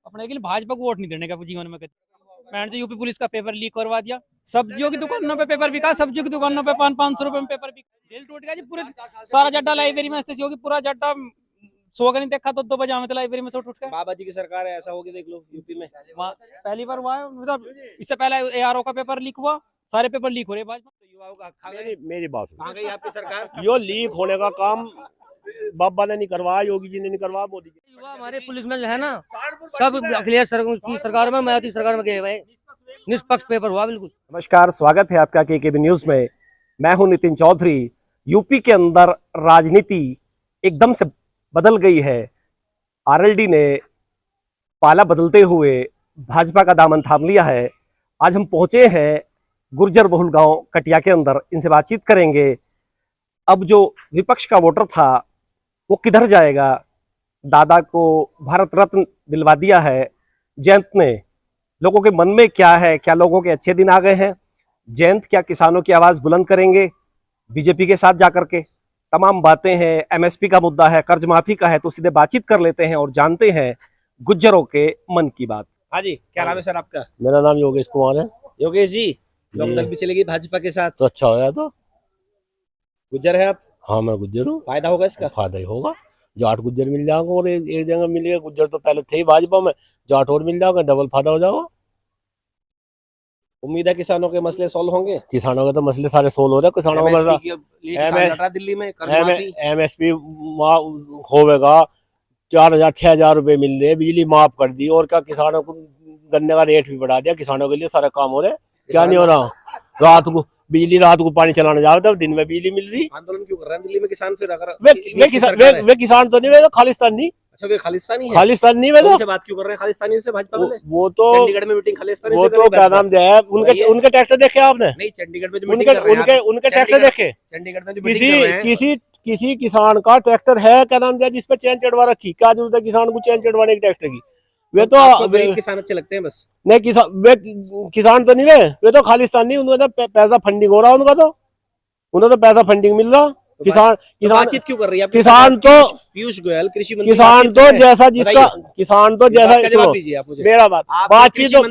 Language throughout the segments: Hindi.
अपने के लिए भाजपा को वोट नहीं देने का जीवन में। मैंने यूपी पुलिस का पेपर लीक करवा दिया, सब्जियों की दुकानों पे पेपर बिका, सब्जियों की दुकानों पे 500 रुपए में पेपर बिका। दिल टूट गया जी, पूरे सारा जड्डा लाइब्रेरी में होगी, पूरा जड्डा सो नहीं देखा तो 2 बजे आवे तो लाइब्रेरी में से उठ के। बाबा जी की सरकार है, ऐसा होगी देख लो यूपी में पहली बार हुआ है, मतलब इससे पहले ARO का पेपर लीक हुआ, सारे पेपर लीक हो रहे भाजपा। तो युवाओं का हक मेरी बात कहाँ गई आपकी सरकार? यो लीक होने का काम बाबा ने नहीं करवाया, योगी जी ने नहीं करवाया, मोदी जी। युवा हमारे पुलिस में जो है ना, सब अखिलेश की सरकार में, मायावती सरकार में गए भाई, निष्पक्ष पेपर हुआ बिल्कुल। नमस्कार, स्वागत है आपका केकेबी न्यूज में। मैं हूं नितिन चौधरी। यूपी के अंदर राजनीति एकदम से बदल गई है। आरएलडी ने पाला बदलते हुए भाजपा का दामन थाम लिया है। आज हम पहुंचे हैं गुर्जर बहुल गांव कटिया के अंदर, इनसे बातचीत करेंगे। अब जो विपक्ष का वोटर था वो किधर जाएगा? दादा को भारत रत्न दिलवा दिया है जयंत ने। लोगों के मन में क्या है? क्या लोगों के अच्छे दिन आ गए हैं? जयंत क्या किसानों की आवाज बुलंद करेंगे बीजेपी के साथ जाकर के? तमाम बातें हैं। एमएसपी का मुद्दा है, कर्ज माफी का है, तो सीधे बातचीत कर लेते हैं और जानते हैं गुज्जरों के मन की बात। हाँ जी, क्या नाम है सर आपका? मेरा नाम योगेश कुमार है। योगेश जी, लोकदल भी चलेगी भाजपा के साथ, तो अच्छा होया। तो गुज्जर है आप? हाँ, मैं गुज्जर हूँ। फायदा होगा इसका? फायदा ही होगा। जाट गुज्जर मिल जाएगा और एक जगह मिलेगा। गुज्जर तो पहले थे ही भाजपा में, जाट और मिल जाएगा, डबल फायदा हो जाएगा। उम्मीद है किसानों के मसले सॉल्व होंगे। किसानों के तो मसले सारे सोल्व हो रहे हैं। किसानों का दिल्ली में MSP होगा, 4,000 6,000 रुपए मिल रहे, बिजली माफ कर दी, और क्या किसानों को गन्ने का रेट भी बढ़ा दिया। किसानों के लिए सारे काम हो रहे। क्या नहीं हो रहा? रात को बिजली, रात को पानी चलाने जाओ तो दिन में बिजली मिल रही। आंदोलन क्यों कर रहे हैं दिल्ली में किसान? फिर अगर वे किसान तो नहीं, वे तो खालिस्तानी। अच्छा, वे खालिस्तानी है? खालिस्तान नहीं, वे तो बात क्यों कर रहे हैं खालिस्तानियों से भाजपा वाले? वो तो चंडीगढ़ में मीटिंग खालिस्तानी वो से तो क्या नाम है, उनके ट्रैक्टर देखे आपने? नहीं, चंडीगढ़ में जो मीटिंग कर रहे हैं उनके ट्रैक्टर देखे? चंडीगढ़ में जो मीटिंग कर रहे हैं, किसी किसान का ट्रैक्टर है क्या नाम है जिसपे चैन चढ़वा रखी? क्या जरूरत है किसान को चैन चढ़वाने की ट्रैक्टर की? वे तो किसान अच्छे लगते हैं बस। नहीं, किसान तो नहीं, वे तो खालिस्तानी। उन्होंने पैसा फंडिंग हो रहा, उन्हें तो पैसा फंडिंग मिल रहा। किसान बातचीत क्यों कर रही है? किसान तो पीयूष गोयल कृषि मंत्री, किसान तो जैसा जिसका किसान तो जैसा मेरा बातचीत क्यों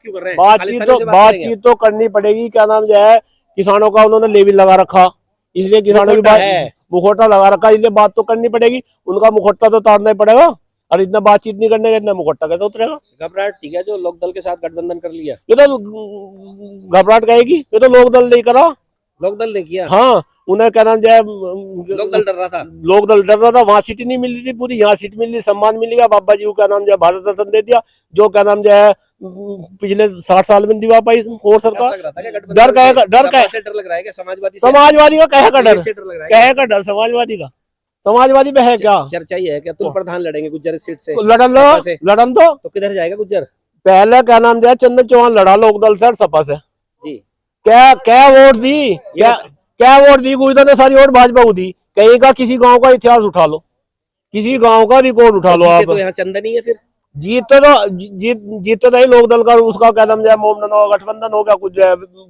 कर रहे हैं? बातचीत तो करनी पड़ेगी। क्या नाम जो है, किसानों का उन्होंने लेबिल लगा रखा, इसलिए किसानों की बात मुखौटा लगा रखा, इसलिए बात तो करनी पड़ेगी। उनका मुखौटा तो उतारना ही पड़ेगा, और इतना बातचीत नहीं करने का इतना मुखौटा कैसे उतरेगा? घबराहट ठीक है जो लोकदल के साथ गठबंधन कर लिया, ये तो घबराहट कहेगी। ये तो लोकदल नहीं करा, लोकदल ने किया। हाँ, उन्हें क्या नाम जाए, लोकदल डर रहा था। लोकदल डर रहा था। वहाँ सीट नहीं मिल रही थी पूरी, यहाँ सीट मिल रही, सम्मान मिल गया। बाबा जी को क्या नाम जाए भारत रत्न दे दिया, जो क्या नाम जाए पिछले 60 साल में दिवा पाई और सरकार। डर कहेगा, डर लग रहा है समाजवादी का कहेगा डर, कहेगा डर समाजवादी का। समाजवादी में है क्या? चर्चा ही है क्या तुम प्रधान लड़ेंगे गुज्जर सीट से? लड़न दो तो किधर जाएगा गुज्जर? पहले क्या नाम जाए चंदन चौहान लड़ा लोकदल से सपा से जी। क्या वोट दी? क्या वोट दी? गुजर ने सारी वोट भाजपा को दी। कहीं का किसी गांव का इतिहास उठा लो, किसी गांव का रिकॉर्ड उठा लो आप। तो यहाँ चंदन ही है फिर। जीतते तो ही लोकदल का, उसका क्या नाम जाए गठबंधन हो गया। कुछ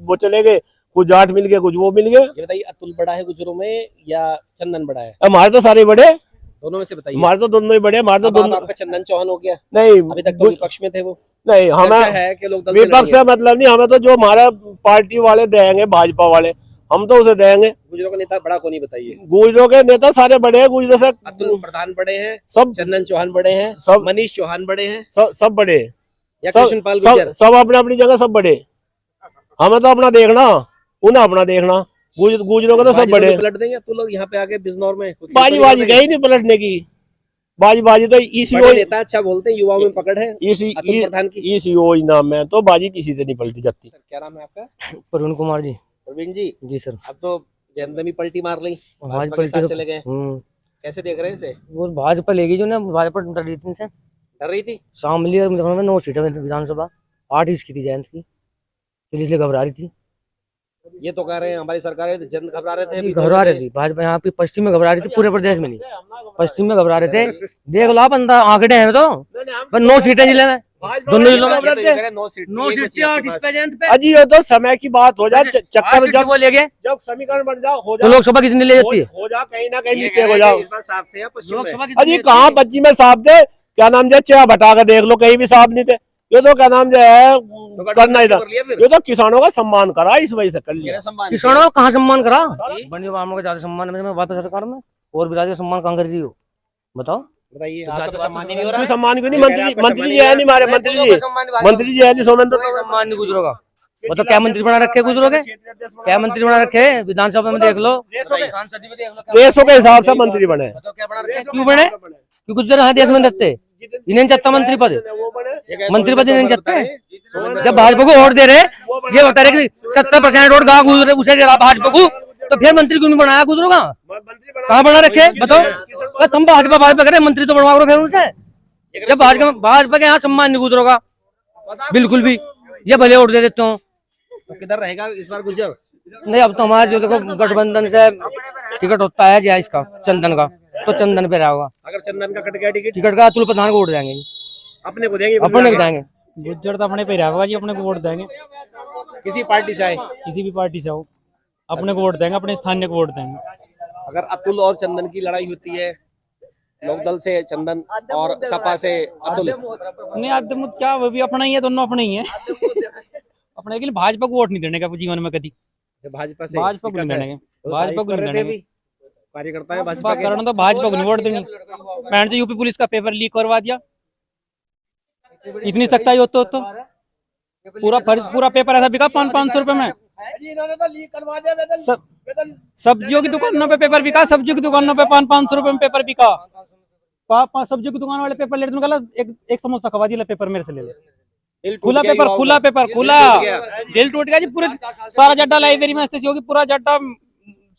वो चले गए, कुछ जाट मिल गए, कुछ वो मिल गए। ये बताइए, अतुल बड़ा है गुजरों में या चंदन बड़ा है? हमारे तो सारे बड़े, दोनों में से बताइए। हमारे तो दोनों ही बड़े। हमारे तो दोनों। आपका चंदन चौहान हो गया? नहीं, अभी तक तो विपक्ष में थे वो। नहीं, हमें विपक्ष से मतलब नहीं। हमें तो जो हमारे पार्टी वाले देंगे, भाजपा वाले, हम तो उसे देंगे। गुजरों का नेता बड़ा को नहीं बताइए। गुजरों के नेता सारे बड़े हैं। गुजरों से अतुल प्रधान बड़े हैं, सब चंदन चौहान बड़े हैं, सब मनीष चौहान बड़े हैं, सब बड़े, या कृष्णपाल गुर्जर, सब अपनी अपनी जगह सब बड़े। हमें तो अपना देखना, उन्हें अपना देखना। गुजरों के तो सब बड़े। पलट देंगे तो लोग यहाँ पे आके बिजनौर में बाजी गई नहीं पलटने की। बाजी तो ईसीओ नेता अच्छा बोलते हैं, युवाओं में पकड़ है ईसीओ नाम है, तो बाजी किसी से नहीं पलटी जाती। क्या नाम है आपका? प्रवीण कुमार जी। प्रवीण जी सर। अब तो जयंत भी पलटी मार ली, भाजपा के साथ चले गए। कैसे देख रहे हैं इसे? वो भाजपा लेगी जो ना, भाजपा डर रही थी इनसे। डर रही थी? शामली और मुजफ्फरनगर में 9 सीटें विधानसभा, 8 इसकी थी जयंत की, इसलिए घबरा रही थी। ये तो कह रहे हैं हमारी सरकार है, जन घबरा रहे थे। घबरा रही थी भाजपा, यहाँ पे पश्चिम में घबरा रही थी, पूरे प्रदेश में नहीं, पश्चिम में घबरा रहे थे। देख लो आप, अंदर आंकड़े हैं तो 9 सीटें जिले में, दोनों जिलों में 9 सीटें। अजी ये तो समय की बात हो जाए, चक्कर जब वो ले गए, जब समीकरण बन जाओ हो तो लोकसभा कितनी ले जाती है? हो जाओ, कहीं ना कहीं मिस्टेक हो जाओ। साफ थे अजी कहाँ 25 में साफ थे? क्या नाम जो चाय बटा कर देख लो, कहीं भी साहब नहीं थे। ये तो क्या नाम जो है करना इधर, ये तो किसानों का सम्मान करा, इस वजह से कर लिया। किसानों का कहाँ सम्मान करा? बनियों बामनों का ज्यादा सम्मान में बात है सरकार में, और भी ज्यादा सम्मान कहाँ कर रही हो बताओ? बताइए, आपका तो सम्मान ही नहीं हो रहा क्यों है। सम्मान क्यों नहीं? मंत्री जी है नहीं हमारे, मंत्री जी है नहीं, सोमेंद्र कोई सम्मान नहीं गुजरों का। बताओ क्या मंत्री बना रखे गुजरों के? क्या मंत्री बना रखे? विधानसभा में देख लो, सांसद में देख लो, देशों के हिसाब से मंत्री बने। बताओ क्या बना रखे? क्यों बने? क्यों गुजर रहा देश में देते इन्हें चाहता मंत्री पद, मंत्री पद इन्हें चाहते। जब भाजपा को वोट दे रहे, ये बता रहे कि 70% वोट गाँव गुजरे उसे दे रहा भाजपा को, तो फिर मंत्री क्यों नहीं बनाया गुजरों का? कहाँ बना रखे बताओ? तुम भाजपा करे, मंत्री तो बनवा फिर उनसे। जब भाजपा के यहाँ सम्मान नहीं गुजरों का बिल्कुल भी, ये भले वोट दे देते हो। तो किधर रहेगा इस बार गुर्जर? नहीं, अब तो हमारे जो देखो गठबंधन से टिकट होता है जो इसका चंदन का, तो चंदन पे रहेगा। अगर चंदन का कट गया टिकट का अतुल प्रधान को वोट देंगे, अपने को देंगे, अपने को देंगे। गुज्जर तो अपने पे रहेगा जी, अपने को वोट देंगे। किसी पार्टी से आए, किसी भी पार्टी से हो, अपने को वोट देंगे, अपने स्थानीय को वोट देंगे। अगर अतुल और चंदन की लड़ाई होती है, लोकदल से चंदन और सपा से अतुल, नहीं आदम क्या, वो भी अपना ही है, दोनों अपने ही है। अपने के लिए भाजपा को वोट नहीं देने का जीवन में कभी, भाजपा से भाजपा को नहीं देने का, भाजपा को नहीं देने का। कार्यकर्ता है भाजपा के। कारण तो भाजपा को नहीं वोट देनी। मैंने तो यूपी पुलिस का पेपर लीक करवा दिया, इतनी सख्ताई हो तो पूरा पेपर ऐसा बिका 500 रुपए में। सब्जियों की दुकानों पे पेपर बिका, सब्जियों की दुकानों पे 500 रुपए में पेपर बिका। सब्जियों की दुकान वाले पेपर ले रहे, एक समोसा खवा दिया, पेपर मेरे से ले ले। खुला पेपर खुला, दिल टूट गया जी। पूरे सारा जड्डा लाइब्रेरी में ऐसी होगी, पूरा जड्डा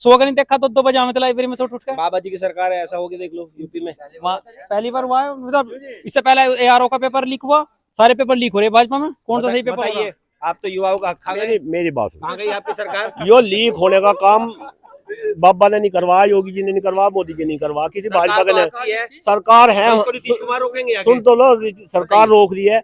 सो नहीं देखा तो 2 बजे आवे थे लाइब्रेरी में, उठ के। बाबा जी की सरकार है, ऐसा होगी देख लो यूपी में पहली बार हुआ है, मतलब इससे पहले ARO का पेपर लीक हुआ, सारे पेपर लीक हो रहे भाजपा में। कौन सा सही पेपर है? आप तो युवाओं का हक खा गए। मेरी बात कहाँ गई आपकी सरकार? यो लीक होने का काम बाबा ने नहीं करवाया, योगी जी ने नहीं करवाया, मोदी जी नहीं करवाया, किसी भाजपा के ने। सरकार है, नीतीश कुमार रोकेंगे? सुन तो लो, सरकार रोक रही है।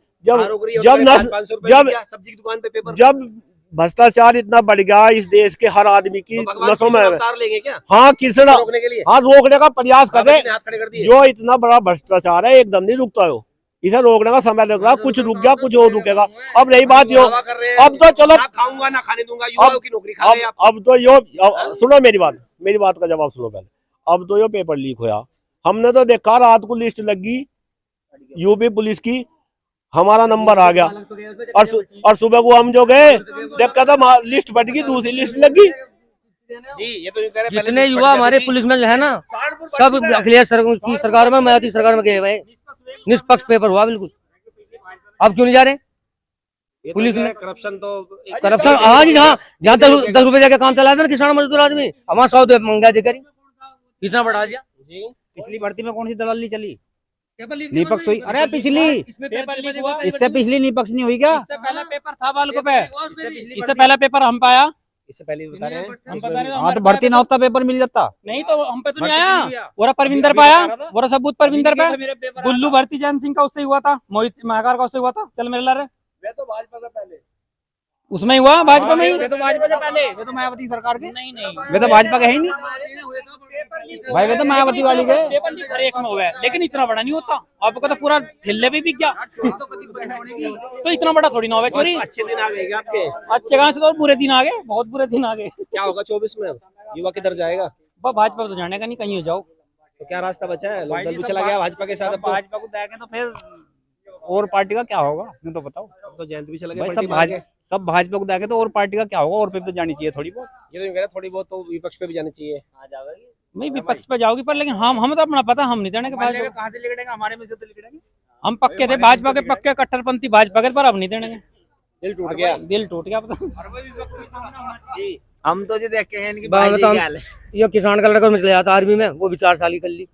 जब भ्रष्टाचार इतना बढ़ गया इस देश के हर आदमी की नसों में, लेंगे क्या? हाँ किसना रोकने के लिए, हाँ रोकने का प्रयास कर रहे। हाथ खड़े कर दिए। जो इतना बड़ा भ्रष्टाचार है एकदम नहीं रुकता हो, इसे रोकने का समय लग रहा, कुछ रुक गया कुछ और रुकेगा। अब रही बात यो, अब तो चलो खाऊंगा ना खाने दूंगा, युवाओं की नौकरी खा गए आप। अब तो यो सुनो मेरी बात का जवाब सुनो पहले। अब तो यो पेपर लीक होया, हमने तो देखा रात को लिस्ट लगी यूपी पुलिस की, हमारा नंबर आ गया, और सुबह को हम जो गए देखा था लिस्ट बट गई, दूसरी लिस्ट लगी। जी ये तो कह रहे जितने युवा हमारे पुलिस में है ना, सब अखिलेश सरकार में, मायावती सरकार में गए हुए, निष्पक्ष पेपर हुआ बिल्कुल। अब क्यों नहीं जा रहे पुलिस में? करप्शन हाँ जी, जहाँ 10 रुपए जाके काम चला था ना किसान मजदूर आदमी, हमारा 100 मंगा अधिकारी इतना बढ़ा दिया। पिछली भर्ती में कौन सी दलाली चली? निपक्ष हुई? अरे पिछली, इससे पिछली निपक्ष नहीं हुई क्या? इससे पहला पेपर था बालकों पे, इससे पहला पेपर हम पाया, इससे पहले बता रहे हैं, हम बता रहे हैं। हाँ तो भर्ती ना होता पेपर मिल जाता। नहीं तो हम पे तो नहीं आया, वो परविंदर पाया, वो सबूत परविंदर पे। गुल्लू भर्ती जैन सिंह का उससे हुआ था, मोहित महाकार का उससे हुआ था। चल मेरे लारे तो भाजपा से पहले उसमें ही हुआ, भाजपा में ही। वे तो भाजपा से पहले, वे तो मायावती सरकार के, नहीं वे तो भाजपा के है ही नहीं भाई, वे तो मायावती वाली के। पेपर लीक हर एक में हुआ है, लेकिन इतना बड़ा नहीं होता। आपको तो पूरा ठेले भी बिक गया, तो इतना बड़ा थोड़ी ना होगा चोरी। अच्छे दिन आ गए क्या आपके? अच्छे कहाँ से, तो बुरे दिन आ गए, बहुत बुरे दिन आ गए। क्या होगा 24 में? युवा किधर जाएगा? भाजपा तो जाने का नहीं, कहीं हो जाओ। तो क्या रास्ता बचा है? लोकदल भी चला गया भाजपा के साथ। भाजपा को देंगे तो फिर और पार्टी का क्या होगा, नहीं तो बताओ। तो जयंत भी चला भाई गया। सब भाजपा को देंगे तो और पार्टी का क्या होगा, और पे तो जानी चाहिए थोड़ी बहुत। ये तो कह रहे थोड़ी बहुत तो विपक्ष पे भी जानी चाहिए। नहीं विपक्ष पे जाओगी पर, लेकिन हम तो अपना पता, हम नहीं देने के भाजपा। कहाँ से लिखड़ेंगे, हमारे में से तो लिखड़ेंगे। हम पक्के थे भाजपा के, पक्के कट्टरपंथी भाजपा के, पर अब नहीं देने। दिल टूट गया, दिल टूट गया पता। जी हम तो जो देखे हैं इनकी ये किसान का लड़का मिल जाता आर्मी में, वो भी 4 साल की कर ली,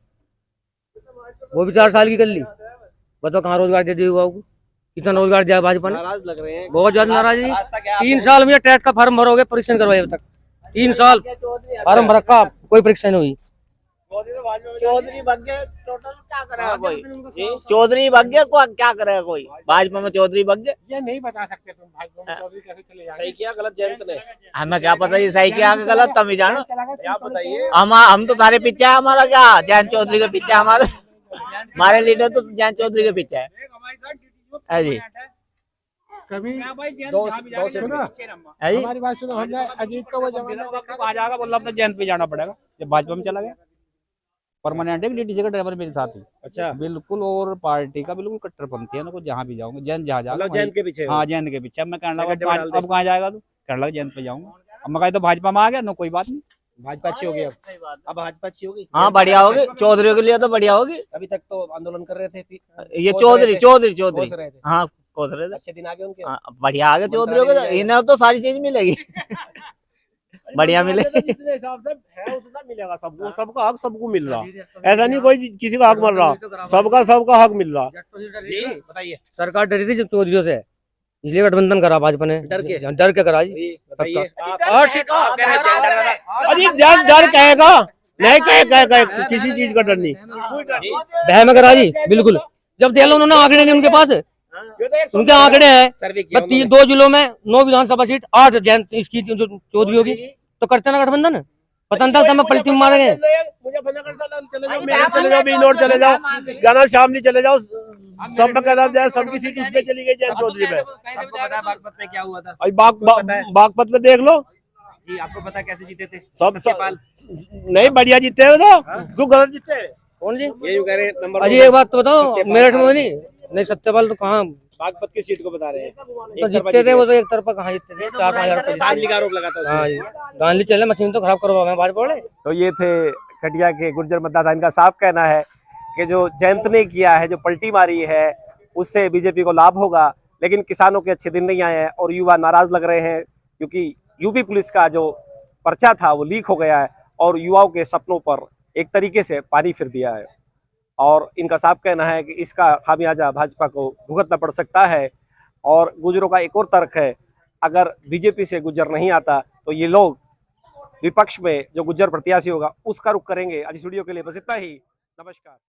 वो भी 4 साल की कर ली। बताओ कहाँ रोजगार दे दिया युवाओं को? कितना रोजगार दिया भाजपा ने? नाराज लग रहे हैं, बहुत ज्यादा नाराज है। रास्ता क्या? 3 साल में टेट का फॉर्म भरोगे, परीक्षण करवाए अब तक 3 साल फॉर्म भर का कोई परीक्षा नहीं हुई। चौधरी बन गया, टोटल क्या करेगा कोई? चौधरी बन गया, क्या करेगा कोई? भाजपा में चौधरी बन गया, ये नहीं बता सकते तुम भाजपा में चौधरी कैसे चले जाएंगे। सही किया गलत जयंत ने? हमें क्या पता ये सही किया कि गलत, तुम ही जानो। आप बताइए। हम तो तारे पीछे है, हमारा क्या जयंत चौधरी के पीछे हमारे। हमारे लीडर तो जयंत चौधरी के पीछे है जी। कभी दो से है जी। हमारी बात सुनो, हमने अजीत का वो जमाना देखा। आ जाएगा बोला अपना जयंत पे जाना पड़ेगा, जब भाजपा में चला गया परमानेंट है, डीटीसी का ड्राइवर मेरे साथ ही अच्छा बिल्कुल, और पार्टी का बिल्कुल कट्टरपंथी है ना, को जहाँ भी जाऊंगा जयंत जहाँ जाएगा मतलब जयंत के पीछे हो। हाँ जयंत के पीछे। अब मैं कहने गड्ढे में डाल लगा दे। अब कहाँ जाएगा तू, कहने लगा जयंत पे जाऊंगा। अब मैं कहा तो भाजपा में आ गया, नो कोई बात नहीं। भाजपा अच्छी होगी अब भाजपा अच्छी होगी। हाँ बढ़िया होगी, चौधरी के लिए तो बढ़िया होगी। अभी तक तो आंदोलन कर रहे थे ये कोस चौधरी रहे थे। चौधरी कोस चौधरी रहे थे। हाँ कोस रहे थे। अच्छे दिन आ गए उनके। हाँ, बढ़िया आगे चौधरी मंत्रालय होगा, जाएगा। इन्हें तो सारी चीज मिलेगी। बढ़िया मिले। जितने हिसाब से है उतना मिलेगा सबको, सबका हक सबको मिल रहा, ऐसा नहीं कोई किसी का हक मिल रहा, सबका हक मिल रहा। जी बताइए सरकार डरी थी चौधरी से, इसलिए गठबंधन करा भाजपा ने। डर के? डर के करा जी। जी बताइए अजी डर कहेगा नहीं, कहे किसी चीज का डर नहीं। बह में करा जी बिल्कुल। जब देख लो उन्होंने आंकड़े नहीं उनके पास, उनके आंकड़े हैं सर्वे किया बस 2 जिलों में 9 विधानसभा सीट 8 जयंत इसकी जो चौधरी होगी, तो करते ना गठबंधन। पता नहीं था मैं पलटी में मारेंगे। मुझे चले जाओ, मेरठ चले जाओ, बीनोट चले जाओ, गाना शामली चले जाओ, सब में कहना जाए सबकी सीट उसमें चली गई जयंत चौधरी पे। सबको पता है बागपत में क्या हुआ था। अभी बागपत में देख लो, जी आपको पता है कैसे जीते थे सब सत्यपाल? नहीं बढ़िया जीते हो तो क्यों गलत जीते हैं? कौन जी? ये जो कह रहे हैं नंबर अजी एक बात तो बताओ, मेरठ में नहीं सत्यपाल तो कहाँ बागपत की सीट को बता रहे हैं। तो जीतते थे वो, तो एक तरफा कहाँ जीतते थे, 4-5 हजार रुपए धांधली का आरोप लगाता है हाँ जी, गांधी चले मशीन तो खराब करवा भाजपा वाले। तो ये थे कटिया के गुर्जर मतदाता। इनका साफ कहना है कि जो जयंत ने किया है, जो पलटी मारी है, उससे बीजेपी को लाभ होगा, लेकिन किसानों के अच्छे दिन नहीं आए हैं और युवा नाराज लग रहे हैं, क्योंकि यूपी पुलिस का जो पर्चा था वो लीक हो गया है और युवाओं के सपनों पर एक तरीके से पानी फिर दिया है। और इनका साफ कहना है कि इसका खामियाजा भाजपा को भुगतना पड़ सकता है। और गुजरों का एक और तर्क है, अगर बीजेपी से गुजर नहीं आता तो ये लोग विपक्ष में जो गुज्जर प्रत्याशी होगा उसका रुख करेंगे। आज इस वीडियो के लिए बस इतना ही। नमस्कार।